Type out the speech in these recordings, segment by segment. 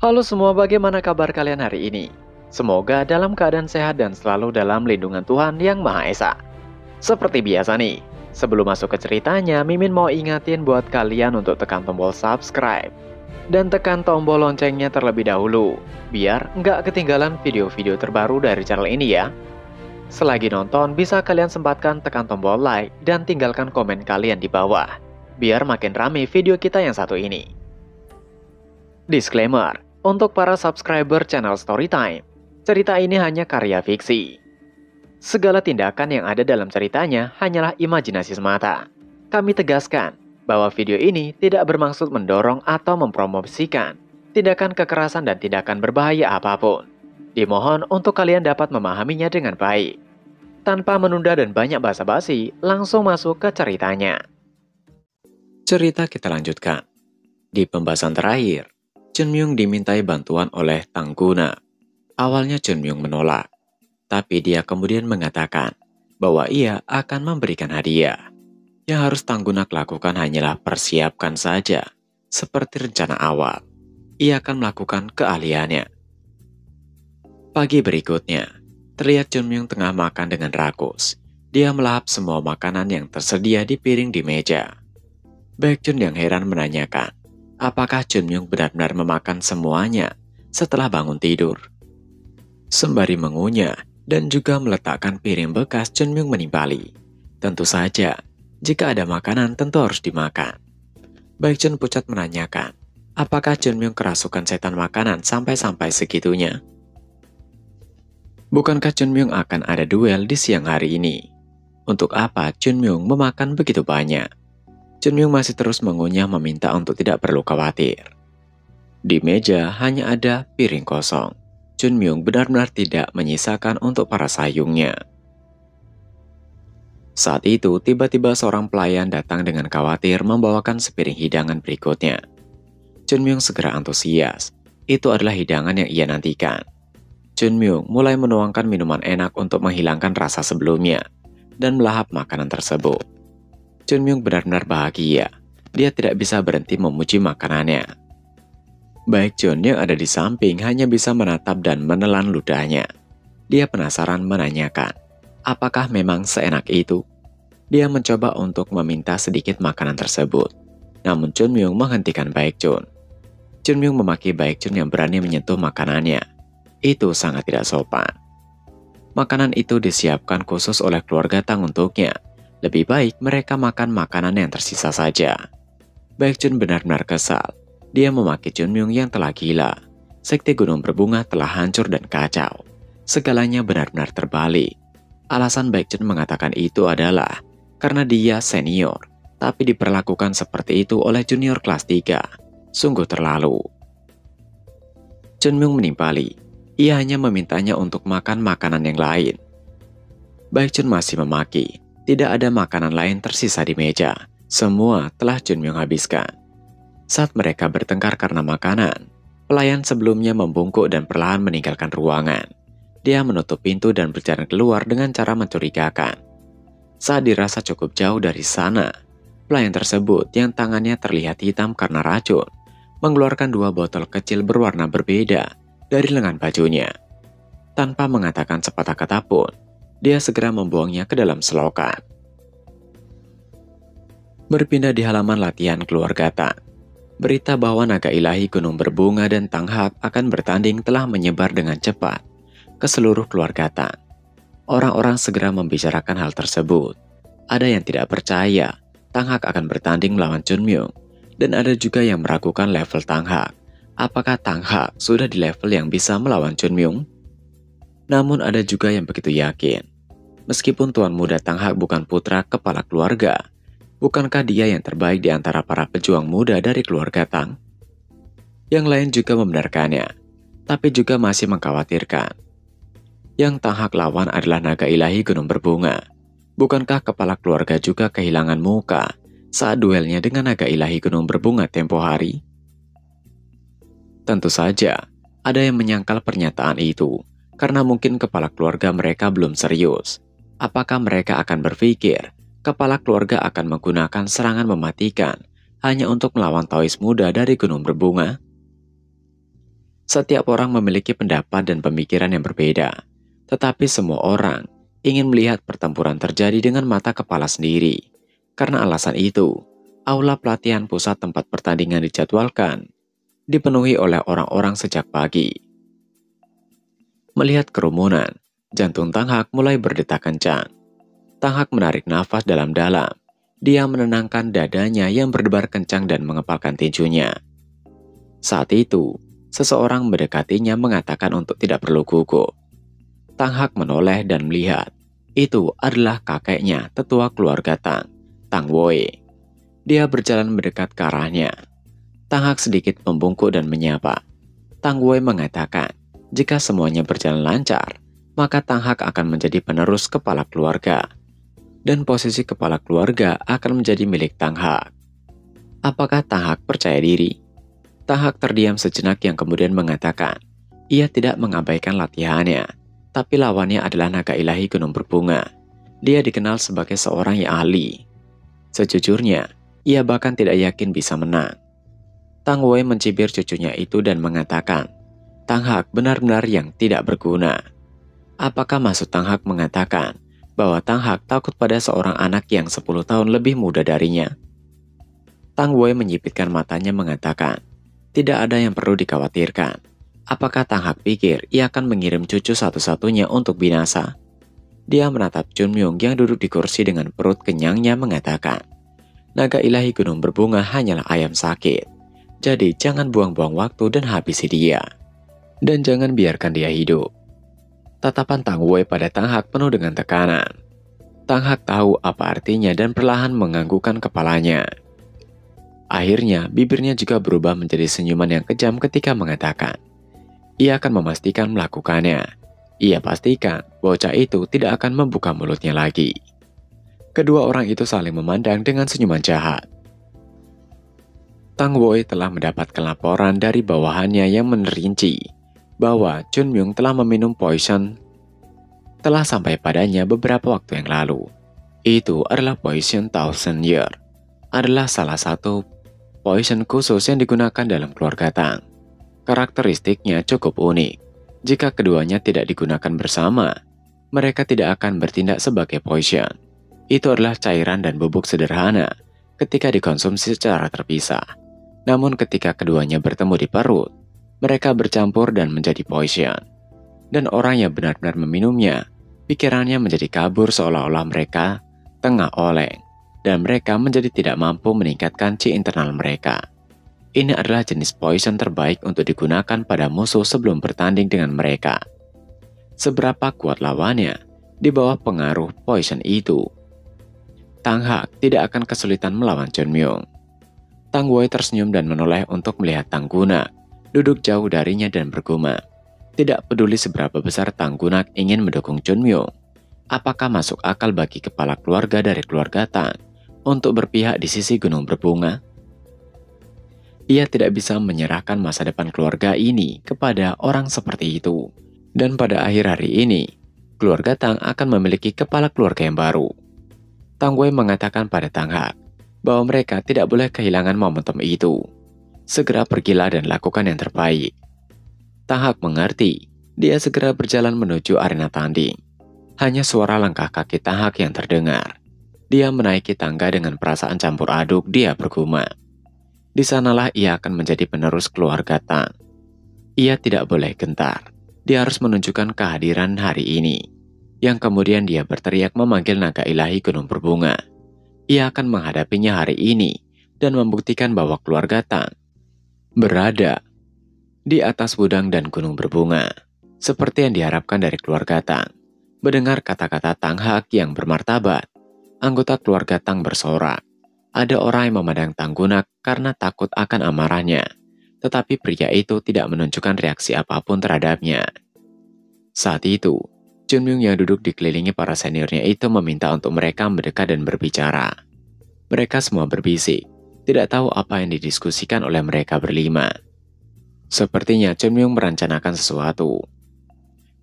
Halo semua, bagaimana kabar kalian hari ini? Semoga dalam keadaan sehat dan selalu dalam lindungan Tuhan Yang Maha Esa. Seperti biasa nih, sebelum masuk ke ceritanya, Mimin mau ingatin buat kalian untuk tekan tombol subscribe. Dan tekan tombol loncengnya terlebih dahulu, biar nggak ketinggalan video-video terbaru dari channel ini ya. Selagi nonton, bisa kalian sempatkan tekan tombol like dan tinggalkan komen kalian di bawah, biar makin rame video kita yang satu ini. Disclaimer, untuk para subscriber channel Storytime, cerita ini hanya karya fiksi. Segala tindakan yang ada dalam ceritanya hanyalah imajinasi semata. Kami tegaskan bahwa video ini tidak bermaksud mendorong atau mempromosikan tindakan kekerasan dan tindakan berbahaya apapun. Dimohon untuk kalian dapat memahaminya dengan baik. Tanpa menunda dan banyak basa-basi, langsung masuk ke ceritanya. Cerita kita lanjutkan. Di pembahasan terakhir, Chunmyung dimintai bantuan oleh Tangguna. Awalnya Chunmyung menolak, tapi dia kemudian mengatakan bahwa ia akan memberikan hadiah. Yang harus Tangguna lakukan hanyalah persiapkan saja, seperti rencana awal. Ia akan melakukan keahliannya. Pagi berikutnya, terlihat Chunmyung tengah makan dengan rakus. Dia melahap semua makanan yang tersedia di piring di meja. Baekjun yang heran menanyakan, apakah Chunmyung benar-benar memakan semuanya setelah bangun tidur? Sembari mengunyah dan juga meletakkan piring bekas, Chunmyung menimpali. Tentu saja, jika ada makanan tentu harus dimakan. Baekjun pucat menanyakan, apakah Chunmyung kerasukan setan makanan sampai-sampai segitunya? Bukankah Chunmyung akan ada duel di siang hari ini? Untuk apa Chunmyung memakan begitu banyak? Chunmyung masih terus mengunyah meminta untuk tidak perlu khawatir. Di meja hanya ada piring kosong. Chunmyung benar-benar tidak menyisakan untuk para sayungnya. Saat itu tiba-tiba seorang pelayan datang dengan khawatir membawakan sepiring hidangan berikutnya. Chunmyung segera antusias. Itu adalah hidangan yang ia nantikan. Chunmyung mulai menuangkan minuman enak untuk menghilangkan rasa sebelumnya dan melahap makanan tersebut. Chunmyung benar-benar bahagia. Dia tidak bisa berhenti memuji makanannya. Baekjun yang ada di samping hanya bisa menatap dan menelan ludahnya. Dia penasaran menanyakan, apakah memang seenak itu? Dia mencoba untuk meminta sedikit makanan tersebut. Namun Chunmyung menghentikan Baekjun. Chunmyung memaki Baekjun yang berani menyentuh makanannya. Itu sangat tidak sopan. Makanan itu disiapkan khusus oleh keluarga Tang untuknya. Lebih baik mereka makan makanan yang tersisa saja. Baekjun benar-benar kesal. Dia memaki Chunmyung yang telah gila. Sekte Gunung Berbunga telah hancur dan kacau. Segalanya benar-benar terbalik. Alasan Baekjun mengatakan itu adalah karena dia senior, tapi diperlakukan seperti itu oleh junior kelas 3. Sungguh terlalu. Chunmyung menimpali. Ia hanya memintanya untuk makan makanan yang lain. Baekjun masih memaki. Tidak ada makanan lain tersisa di meja. Semua telah Chunmyung habiskan. Saat mereka bertengkar karena makanan, pelayan sebelumnya membungkuk dan perlahan meninggalkan ruangan. Dia menutup pintu dan berjalan keluar dengan cara mencurigakan. Saat dirasa cukup jauh dari sana, pelayan tersebut yang tangannya terlihat hitam karena racun, mengeluarkan 2 botol kecil berwarna berbeda dari lengan bajunya. Tanpa mengatakan sepatah kata pun, dia segera membuangnya ke dalam selokan. Berpindah di halaman latihan keluarga Tang. Berita bahwa naga ilahi Gunung Berbunga dan Tang Hak akan bertanding telah menyebar dengan cepat ke seluruh keluarga Tang. Orang-orang segera membicarakan hal tersebut. Ada yang tidak percaya Tang Hak akan bertanding melawan Chunmyung, dan ada juga yang meragukan level Tang Hak. Apakah Tang Hak sudah di level yang bisa melawan Chunmyung? Namun ada juga yang begitu yakin. Meskipun Tuan Muda Tang Hak bukan putra kepala keluarga, bukankah dia yang terbaik di antara para pejuang muda dari keluarga Tang? Yang lain juga membenarkannya, tapi juga masih mengkhawatirkan. Yang Tang Hak lawan adalah naga ilahi Gunung Berbunga. Bukankah kepala keluarga juga kehilangan muka saat duelnya dengan naga ilahi Gunung Berbunga tempo hari? Tentu saja, ada yang menyangkal pernyataan itu, karena mungkin kepala keluarga mereka belum serius. Apakah mereka akan berpikir kepala keluarga akan menggunakan serangan mematikan hanya untuk melawan Taois muda dari Gunung Berbunga? Setiap orang memiliki pendapat dan pemikiran yang berbeda, tetapi semua orang ingin melihat pertempuran terjadi dengan mata kepala sendiri. Karena alasan itu, aula pelatihan pusat tempat pertandingan dijadwalkan dipenuhi oleh orang-orang sejak pagi. Melihat kerumunan, jantung Tang Hak mulai berdetak kencang. Tang Hak menarik nafas dalam-dalam. Dia menenangkan dadanya yang berdebar kencang dan mengepalkan tinjunya. Saat itu, seseorang mendekatinya mengatakan untuk tidak perlu gugup. Tang Hak menoleh dan melihat. Itu adalah kakeknya, tetua keluarga Tang, Tang Wei. Dia berjalan mendekat ke arahnya. Tang Hak sedikit membungkuk dan menyapa. Tang Wei mengatakan, jika semuanya berjalan lancar, maka Tang Hak akan menjadi penerus kepala keluarga. Dan posisi kepala keluarga akan menjadi milik Tang Hak. Apakah Tang Hak percaya diri? Tang Hak terdiam sejenak yang kemudian mengatakan, ia tidak mengabaikan latihannya, tapi lawannya adalah naga ilahi gunung berbunga. Dia dikenal sebagai seorang yang ahli. Sejujurnya, ia bahkan tidak yakin bisa menang. Tang Wei mencibir cucunya itu dan mengatakan, Tang Hak benar-benar yang tidak berguna. Apakah maksud Tang Hak mengatakan bahwa Tang Hak takut pada seorang anak yang 10 tahun lebih muda darinya? Tang Wei menyipitkan matanya mengatakan, tidak ada yang perlu dikhawatirkan. Apakah Tang Hak pikir ia akan mengirim cucu satu-satunya untuk binasa? Dia menatap Chun Myung yang duduk di kursi dengan perut kenyangnya mengatakan, naga ilahi gunung berbunga hanyalah ayam sakit. Jadi jangan buang-buang waktu dan habisi dia. Dan jangan biarkan dia hidup. Tatapan Tang Wei pada Tang Hak penuh dengan tekanan. Tang Hak tahu apa artinya dan perlahan menganggukkan kepalanya. Akhirnya, bibirnya juga berubah menjadi senyuman yang kejam ketika mengatakan, ia akan memastikan melakukannya. Ia pastikan bocah itu tidak akan membuka mulutnya lagi. Kedua orang itu saling memandang dengan senyuman jahat. Tang Wei telah mendapatkan laporan dari bawahannya yang menerinci bahwa Chun Myung telah meminum poison telah sampai padanya beberapa waktu yang lalu. Itu adalah poison Thousand Year, adalah salah satu poison khusus yang digunakan dalam keluarga Tang. Karakteristiknya cukup unik. Jika keduanya tidak digunakan bersama, mereka tidak akan bertindak sebagai poison. Itu adalah cairan dan bubuk sederhana ketika dikonsumsi secara terpisah. Namun ketika keduanya bertemu di perut, mereka bercampur dan menjadi poison. Dan orang yang benar-benar meminumnya, pikirannya menjadi kabur seolah-olah mereka tengah oleng. Dan mereka menjadi tidak mampu meningkatkan chi internal mereka. Ini adalah jenis poison terbaik untuk digunakan pada musuh sebelum bertanding dengan mereka. Seberapa kuat lawannya, di bawah pengaruh poison itu, Tang Hak tidak akan kesulitan melawan Chun Myung. Tang Wei tersenyum dan menoleh untuk melihat Tang Gunak, duduk jauh darinya dan bergumam. Tidak peduli seberapa besar Tang Gunak ingin mendukung Chun Myung, apakah masuk akal bagi kepala keluarga dari keluarga Tang untuk berpihak di sisi gunung berbunga? Ia tidak bisa menyerahkan masa depan keluarga ini kepada orang seperti itu. Dan pada akhir hari ini, keluarga Tang akan memiliki kepala keluarga yang baru. Tang Wei mengatakan pada Tang Hak bahwa mereka tidak boleh kehilangan momentum itu. Segera pergilah dan lakukan yang terbaik. Tang Hak mengerti. Dia segera berjalan menuju arena tanding. Hanya suara langkah kaki Tang Hak yang terdengar. Dia menaiki tangga dengan perasaan campur aduk. Dia bergumam. Di sanalah ia akan menjadi penerus keluarga Tang. Ia tidak boleh gentar. Dia harus menunjukkan kehadiran hari ini. Yang kemudian dia berteriak memanggil naga ilahi gunung berbunga. Ia akan menghadapinya hari ini dan membuktikan bahwa keluarga Tang berada di atas gudang dan gunung berbunga. Seperti yang diharapkan dari keluarga Tang. Mendengar kata-kata Tang Hak yang bermartabat, anggota keluarga Tang bersorak. Ada orang yang memandang Tang Gunak karena takut akan amarahnya, tetapi pria itu tidak menunjukkan reaksi apapun terhadapnya. Saat itu, Chun Myung yang duduk dikelilingi para seniornya itu meminta untuk mereka mendekat dan berbicara. Mereka semua berbisik, tidak tahu apa yang didiskusikan oleh mereka berlima. Sepertinya Chun Myung merencanakan sesuatu.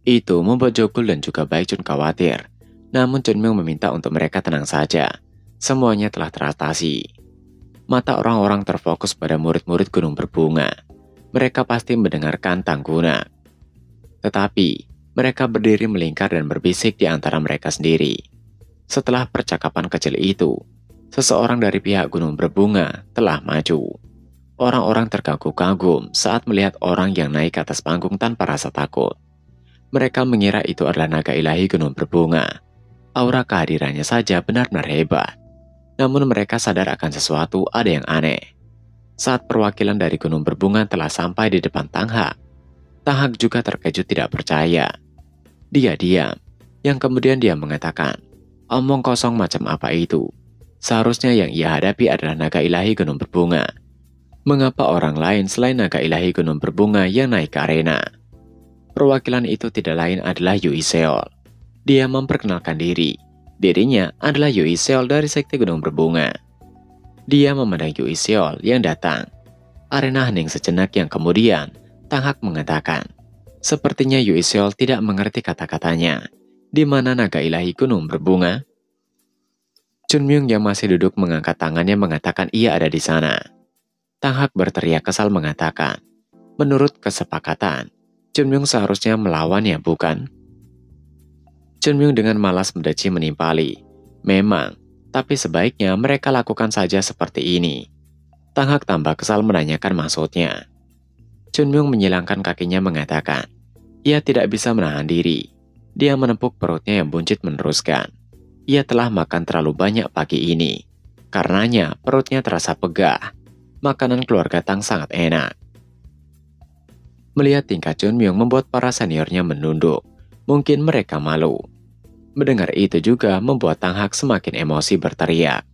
Itu membuat Jokul dan juga Baekjun khawatir, namun Chun Myung meminta untuk mereka tenang saja. Semuanya telah teratasi. Mata orang-orang terfokus pada murid-murid gunung berbunga. mereka pasti mendengarkan Tang Gunak. Tetapi, mereka berdiri melingkar dan berbisik di antara mereka sendiri. Setelah percakapan kecil itu, seseorang dari pihak Gunung Berbunga telah maju. Orang-orang terkagum-kagum saat melihat orang yang naik ke atas panggung tanpa rasa takut. Mereka mengira itu adalah naga ilahi Gunung Berbunga. Aura kehadirannya saja benar-benar hebat. Namun mereka sadar akan sesuatu ada yang aneh. Saat perwakilan dari Gunung Berbunga telah sampai di depan Tang Hak juga terkejut tidak percaya. Dia diam, yang kemudian dia mengatakan, omong kosong macam apa itu? Seharusnya yang ia hadapi adalah naga ilahi Gunung Berbunga. Mengapa orang lain selain naga ilahi Gunung Berbunga yang naik ke arena? Perwakilan itu tidak lain adalah Yui Seol. Dia memperkenalkan diri. Dirinya adalah Yui Seol dari Sekte Gunung Berbunga. Dia memandang Yui Seol yang datang. Arena hening sejenak yang kemudian Tang Hak mengatakan, sepertinya Yui Seol tidak mengerti kata-katanya. Di mana naga ilahi Gunung Berbunga? Chun Myung yang masih duduk mengangkat tangannya mengatakan ia ada di sana. Tang Hak berteriak kesal mengatakan, menurut kesepakatan, Chun Myung seharusnya melawannya bukan? Chun Myung dengan malas mendeci menimpali. Memang, tapi sebaiknya mereka lakukan saja seperti ini. Tang Hak tambah kesal menanyakan maksudnya. Chun Myung menyilangkan kakinya mengatakan, ia tidak bisa menahan diri. Dia menepuk perutnya yang buncit meneruskan. Ia telah makan terlalu banyak pagi ini. Karenanya perutnya terasa pegah. Makanan keluarga Tang sangat enak. Melihat tingkah Chun Myung membuat para seniornya menunduk. Mungkin mereka malu. Mendengar itu juga membuat Tang Hak semakin emosi berteriak.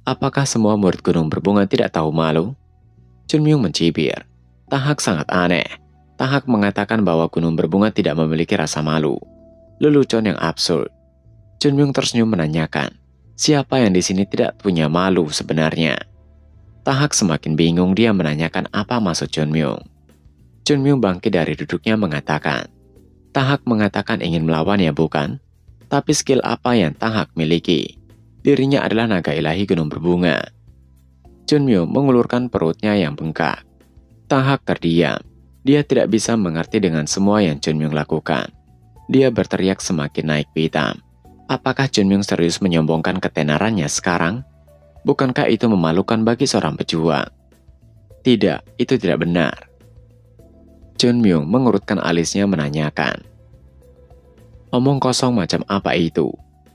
Apakah semua murid Gunung Berbunga tidak tahu malu? Chun Myung mencibir. Tang Hak sangat aneh. Tang Hak mengatakan bahwa Gunung Berbunga tidak memiliki rasa malu. Lelucon yang absurd. Chun Myung tersenyum menanyakan, siapa yang di sini tidak punya malu sebenarnya? Tang Hak semakin bingung, dia menanyakan apa maksud Chun Myung. Chun Myung bangkit dari duduknya mengatakan, Tang Hak mengatakan ingin melawan ya bukan? Tapi skill apa yang Tang Hak miliki? Dirinya adalah naga ilahi Gunung Berbunga. Chun Myung mengulurkan perutnya yang bengkak. Tang Hak terdiam. Dia tidak bisa mengerti dengan semua yang Chun Myung lakukan. Dia berteriak semakin naik pitam. Apakah Chun Myung serius menyombongkan ketenarannya sekarang? Bukankah itu memalukan bagi seorang pejuang? Tidak, itu tidak benar. Chun Myung mengurutkan alisnya menanyakan. Omong kosong macam apa itu?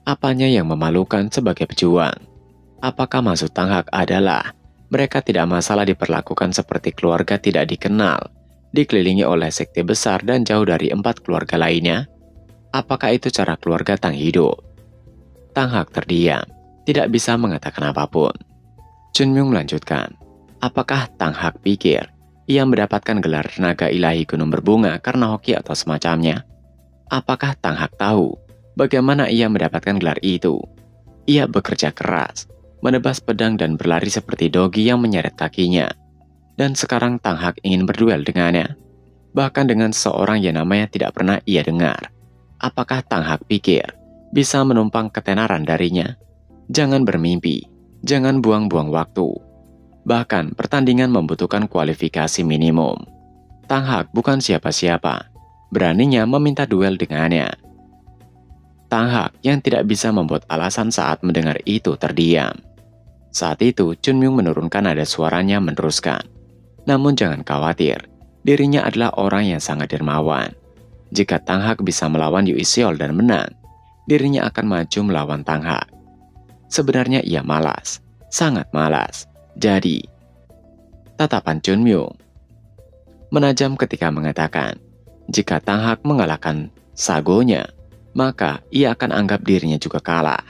Apanya yang memalukan sebagai pejuang? Apakah maksud Tang Hak adalah mereka tidak masalah diperlakukan seperti keluarga tidak dikenal, dikelilingi oleh sekte besar dan jauh dari 4 keluarga lainnya? Apakah itu cara keluarga Tang hidup? Tang Hak terdiam, tidak bisa mengatakan apapun. Chun Myung melanjutkan, apakah Tang Hak pikir ia mendapatkan gelar naga ilahi Gunung Berbunga karena hoki atau semacamnya? Apakah Tang Hak tahu bagaimana ia mendapatkan gelar itu? Ia bekerja keras, menebas pedang dan berlari seperti dogi yang menyeret kakinya. Dan sekarang Tang Hak ingin berduel dengannya, bahkan dengan seorang yang namanya tidak pernah ia dengar. Apakah Tang Hak pikir bisa menumpang ketenaran darinya? Jangan bermimpi, jangan buang-buang waktu. Bahkan pertandingan membutuhkan kualifikasi minimum. Tang Hak bukan siapa-siapa, beraninya meminta duel dengannya. Tang Hak yang tidak bisa membuat alasan saat mendengar itu terdiam. Saat itu, Chun Myung menurunkan nada suaranya meneruskan. Namun jangan khawatir, dirinya adalah orang yang sangat dermawan. Jika Tang Hak bisa melawan Yui Seol dan menang, dirinya akan maju melawan Tang Hak. Sebenarnya ia malas, sangat malas. Jadi, tatapan Chun Myung menajam ketika mengatakan, jika Tang Hak mengalahkan sagonya, maka ia akan anggap dirinya juga kalah.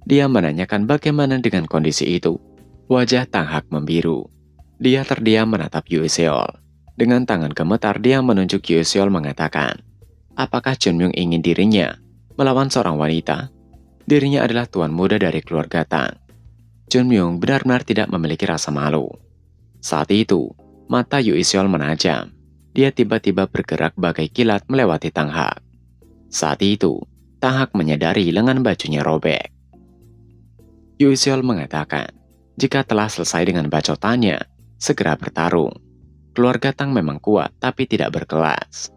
Dia menanyakan bagaimana dengan kondisi itu. Wajah Tang Hak membiru. Dia terdiam menatap Yui Seol. Dengan tangan gemetar dia menunjuk Yui Seol mengatakan, apakah Chun Myung ingin dirinya melawan seorang wanita? Dirinya adalah tuan muda dari keluarga Tang. Chun Myung benar-benar tidak memiliki rasa malu. Saat itu, mata Yui Seol menajam. Dia tiba-tiba bergerak bagai kilat melewati Tang Hak. Saat itu, Tang Hak menyadari lengan bajunya robek. Yui Seol mengatakan, jika telah selesai dengan bacotannya, segera bertarung. keluarga Tang memang kuat tapi tidak berkelas.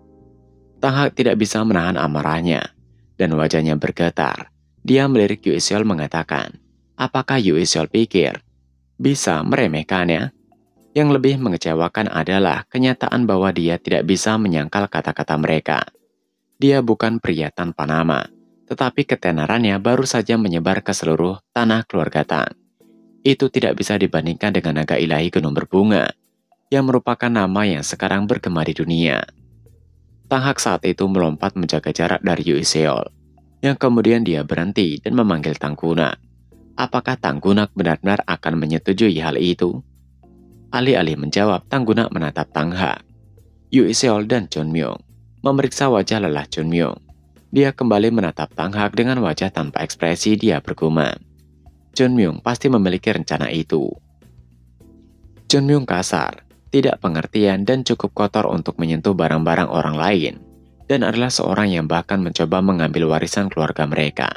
Tang Hak tidak bisa menahan amarahnya, dan wajahnya bergetar. Dia melirik Yue Xiao mengatakan, apakah Yue Xiao pikir bisa meremehkannya? Yang lebih mengecewakan adalah kenyataan bahwa dia tidak bisa menyangkal kata-kata mereka. Dia bukan pria tanpa nama, tetapi ketenarannya baru saja menyebar ke seluruh tanah keluarga Tang. Itu tidak bisa dibandingkan dengan naga ilahi gunung berbunga, yang merupakan nama yang sekarang bergema di dunia. Tang Hak saat itu melompat menjaga jarak dari Yue Xiao, yang kemudian dia berhenti dan memanggil Tang Gunak. Apakah Tang Gunak benar-benar akan menyetujui hal itu? Alih-alih menjawab, Tang Gunak menatap Tang Hak, Yue Xiao dan Chun Myung, memeriksa wajah lelah Chun Myung. Dia kembali menatap Tang Hak dengan wajah tanpa ekspresi. Dia bergumam, Chun Myung pasti memiliki rencana itu. Chun Myung kasar, tidak pengertian dan cukup kotor untuk menyentuh barang-barang orang lain, dan adalah seorang yang bahkan mencoba mengambil warisan keluarga mereka.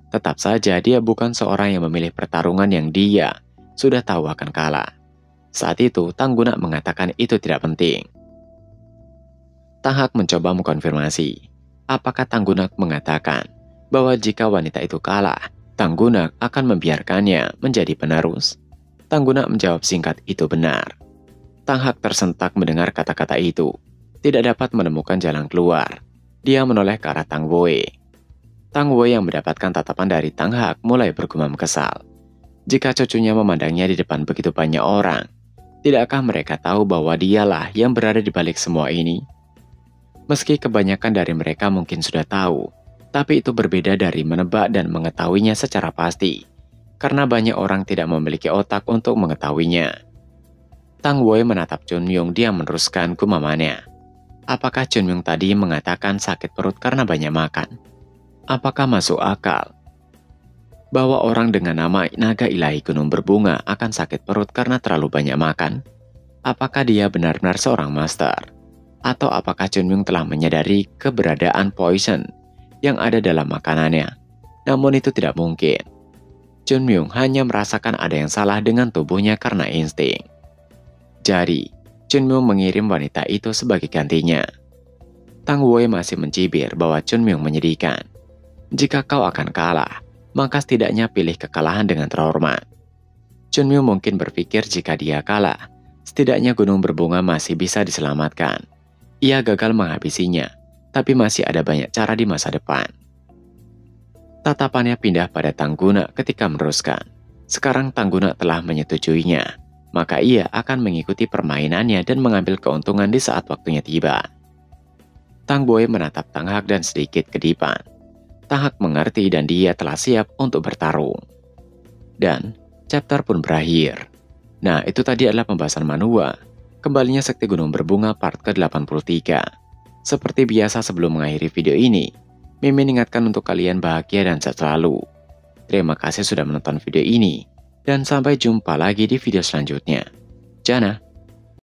Tetap saja dia bukan seorang yang memilih pertarungan yang dia sudah tahu akan kalah. Saat itu Tang Gunak mengatakan itu tidak penting. Tang Hak mencoba mengkonfirmasi, apakah Tang Gunak mengatakan bahwa jika wanita itu kalah, Tang Gunak akan membiarkannya menjadi penerus? Tang Gunak menjawab singkat, itu benar. Tang Hak tersentak mendengar kata-kata itu. Tidak dapat menemukan jalan keluar. Dia menoleh ke arah Tang Wei. Tang Wei yang mendapatkan tatapan dari Tang Hak mulai bergumam kesal. Jika cucunya memandangnya di depan begitu banyak orang, tidakkah mereka tahu bahwa dialah yang berada di balik semua ini? Meski kebanyakan dari mereka mungkin sudah tahu, tapi itu berbeda dari menebak dan mengetahuinya secara pasti, karena banyak orang tidak memiliki otak untuk mengetahuinya. Tang Wei menatap Chun Myung. Dia meneruskan gumamannya. Apakah Chun Myung tadi mengatakan sakit perut karena banyak makan? Apakah masuk akal bahwa orang dengan nama naga ilahi gunung berbunga akan sakit perut karena terlalu banyak makan? Apakah dia benar-benar seorang master? Atau apakah Chun Myung telah menyadari keberadaan poison yang ada dalam makanannya? Namun itu tidak mungkin. Chun Myung hanya merasakan ada yang salah dengan tubuhnya karena insting. Jadi, Chun Myung mengirim wanita itu sebagai gantinya. Tang Wei masih mencibir bahwa Chun Myung menyedihkan. Jika kau akan kalah, maka setidaknya pilih kekalahan dengan terhormat. Chun Myung mungkin berpikir jika dia kalah, setidaknya gunung berbunga masih bisa diselamatkan. Ia gagal menghabisinya, tapi masih ada banyak cara di masa depan. Tatapannya pindah pada Tang Gunak ketika meneruskan. Sekarang Tang Gunak telah menyetujuinya, maka ia akan mengikuti permainannya dan mengambil keuntungan di saat waktunya tiba. Tang Wei menatap Tang Hak dan sedikit kedipan. Tang Hak mengerti dan dia telah siap untuk bertarung. Dan chapter pun berakhir. Nah, itu tadi adalah pembahasan manhwa Kembalinya Sekte Gunung Berbunga part ke-83. Seperti biasa sebelum mengakhiri video ini, Mimin ingatkan untuk kalian bahagia dan sehat selalu. Terima kasih sudah menonton video ini. Dan sampai jumpa lagi di video selanjutnya. Jana.